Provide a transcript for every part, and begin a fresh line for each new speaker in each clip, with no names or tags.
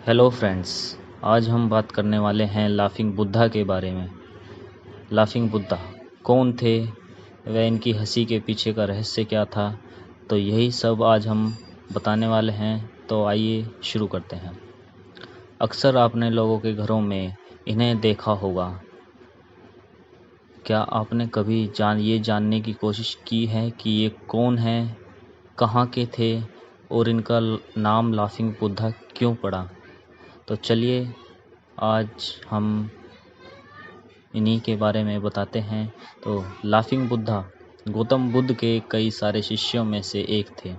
Hello friends, आज हम बात करने वाले हैं लाफिंग बुद्धा के बारे में। लाफिंग बुद्धा कौन थे, वह इनकी हंसी के पीछे का रहस्य क्या था, तो यही सब आज हम बताने वाले हैं। तो आइए शुरू करते हैं। अक्सर आपने लोगों के घरों में इन्हें देखा होगा। क्या आपने कभी ये जानने की कोशिश की है कि ये कौन हैं, कहाँ के थे और इनका नाम लाफिंग बुद्धा क्यों पड़ा? तो चलिए आज हम इन्हीं के बारे में बताते हैं। तो लाफिंग बुद्धा गौतम बुद्ध के कई सारे शिष्यों में से एक थे।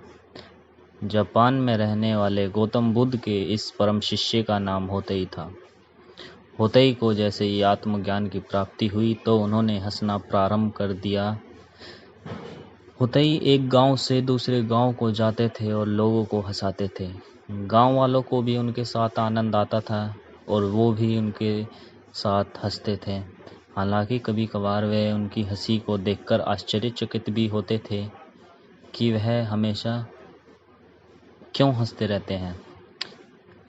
जापान में रहने वाले गौतम बुद्ध के इस परम शिष्य का नाम होतेई था। होतेई को जैसे ही आत्मज्ञान की प्राप्ति हुई तो उन्होंने हंसना प्रारंभ कर दिया। होतेई एक गांव से दूसरे गांव को जाते थे और लोगों को हंसाते थे। गांव वालों को भी उनके साथ आनंद आता था और वो भी उनके साथ हंसते थे। हालांकि कभी कभार वे उनकी हंसी को देखकर आश्चर्यचकित भी होते थे कि वह हमेशा क्यों हंसते रहते हैं,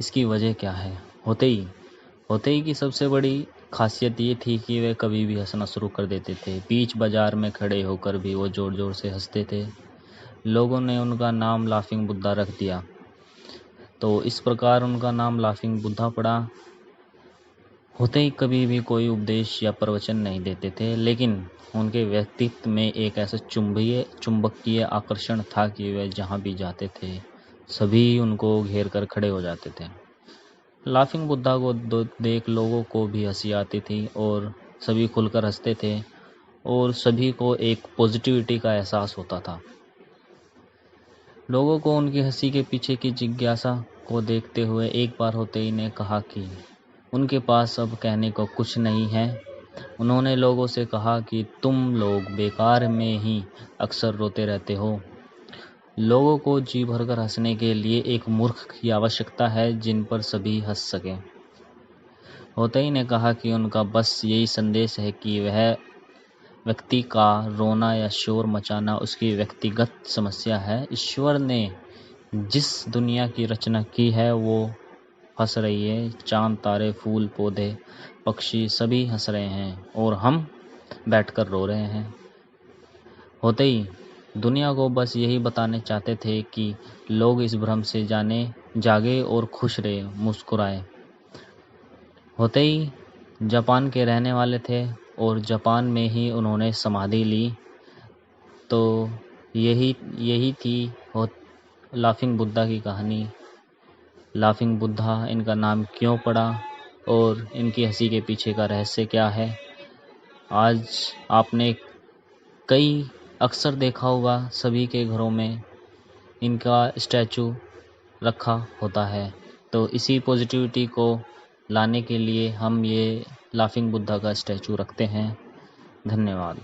इसकी वजह क्या है। होतेई की सबसे बड़ी खासियत ये थी कि वे कभी भी हंसना शुरू कर देते थे। बीच बाजार में खड़े होकर भी वो जोर जोर से हंसते थे। लोगों ने उनका नाम लाफिंग बुद्धा रख दिया। तो इस प्रकार उनका नाम लाफिंग बुद्धा पड़ा। होतेई कभी भी कोई उपदेश या प्रवचन नहीं देते थे, लेकिन उनके व्यक्तित्व में एक ऐसा चुंबकीय आकर्षण था कि वे जहाँ भी जाते थे सभी उनको घेर कर खड़े हो जाते थे। लाफिंग बुद्धा को देख लोगों को भी हंसी आती थी और सभी खुलकर हंसते थे और सभी को एक पॉजिटिविटी का एहसास होता था। लोगों को उनकी हंसी के पीछे की जिज्ञासा को देखते हुए एक बार होतेई ने कहा कि उनके पास अब कहने को कुछ नहीं है। उन्होंने लोगों से कहा कि तुम लोग बेकार में ही अक्सर रोते रहते हो। लोगों को जी भरकर हंसने के लिए एक मूर्ख की आवश्यकता है जिन पर सभी हंस सकें। होतेई ने कहा कि उनका बस यही संदेश है कि वह व्यक्ति का रोना या शोर मचाना उसकी व्यक्तिगत समस्या है। ईश्वर ने जिस दुनिया की रचना की है वो हंस रही है। चांद, तारे, फूल, पौधे, पक्षी सभी हंस रहे हैं और हम बैठकर रो रहे हैं। होतेई दुनिया को बस यही बताने चाहते थे कि लोग इस भ्रम से जागे और खुश रहे, मुस्कुराए। होतेई जापान के रहने वाले थे और जापान में ही उन्होंने समाधि ली। तो यही थी लाफिंग बुद्धा की कहानी। लाफिंग बुद्धा इनका नाम क्यों पड़ा और इनकी हंसी के पीछे का रहस्य क्या है। आज आपने अक्सर देखा होगा सभी के घरों में इनका स्टैचू रखा होता है। तो इसी पॉजिटिविटी को लाने के लिए हम ये लाफिंग बुद्धा का स्टैचू रखते हैं। धन्यवाद।